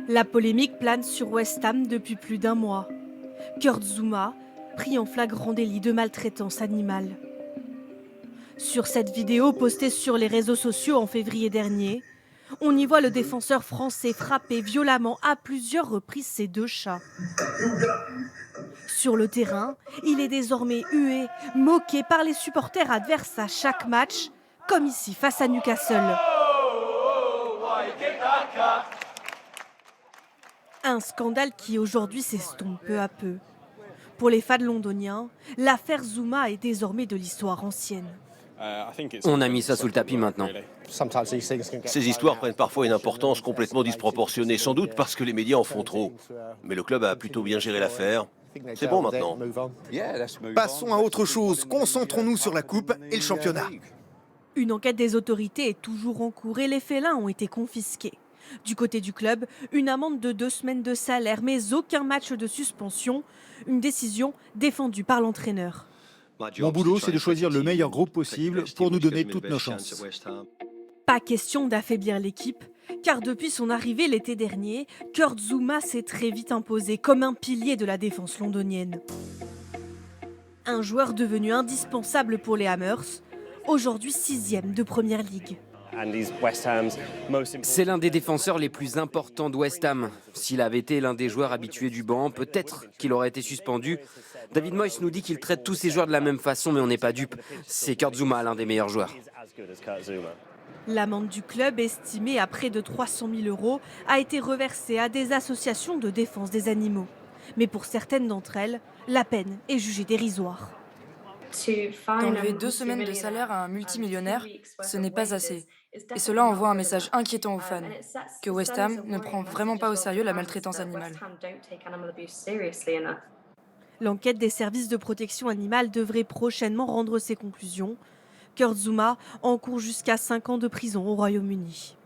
La polémique plane sur West Ham depuis plus d'un mois. Kurt Zouma, pris en flagrant délit de maltraitance animale. Sur cette vidéo postée sur les réseaux sociaux en février dernier, on y voit le défenseur français frapper violemment à plusieurs reprises ses deux chats. Sur le terrain, il est désormais hué, moqué par les supporters adverses à chaque match, comme ici face à Newcastle. Un scandale qui aujourd'hui s'estompe peu à peu. Pour les fans londoniens, l'affaire Zouma est désormais de l'histoire ancienne. On a mis ça sous le tapis maintenant. Ces histoires prennent parfois une importance complètement disproportionnée, sans doute parce que les médias en font trop. Mais le club a plutôt bien géré l'affaire. C'est bon maintenant. Passons à autre chose, concentrons-nous sur la coupe et le championnat. Une enquête des autorités est toujours en cours et les félins ont été confisqués. Du côté du club, une amende de 2 semaines de salaire, mais aucun match de suspension. Une décision défendue par l'entraîneur. Mon boulot, c'est de choisir le meilleur groupe possible pour nous donner toutes nos chances. Pas question d'affaiblir l'équipe, car depuis son arrivée l'été dernier, Kurt Zouma s'est très vite imposé comme un pilier de la défense londonienne. Un joueur devenu indispensable pour les Hammers, aujourd'hui 6e de Première Ligue. C'est l'un des défenseurs les plus importants de West Ham. S'il avait été l'un des joueurs habitués du banc, peut-être qu'il aurait été suspendu. David Moyes nous dit qu'il traite tous ses joueurs de la même façon, mais on n'est pas dupe. C'est Kurt Zouma, l'un des meilleurs joueurs. L'amende du club, estimée à près de 300 000 €, a été reversée à des associations de défense des animaux. Mais pour certaines d'entre elles, la peine est jugée dérisoire. D'enlever 2 semaines de salaire à un multimillionnaire, ce n'est pas assez. Et cela envoie un message inquiétant aux fans, que West Ham ne prend vraiment pas au sérieux la maltraitance animale. L'enquête des services de protection animale devrait prochainement rendre ses conclusions. Kurt Zouma encourt jusqu'à 5 ans de prison au Royaume-Uni.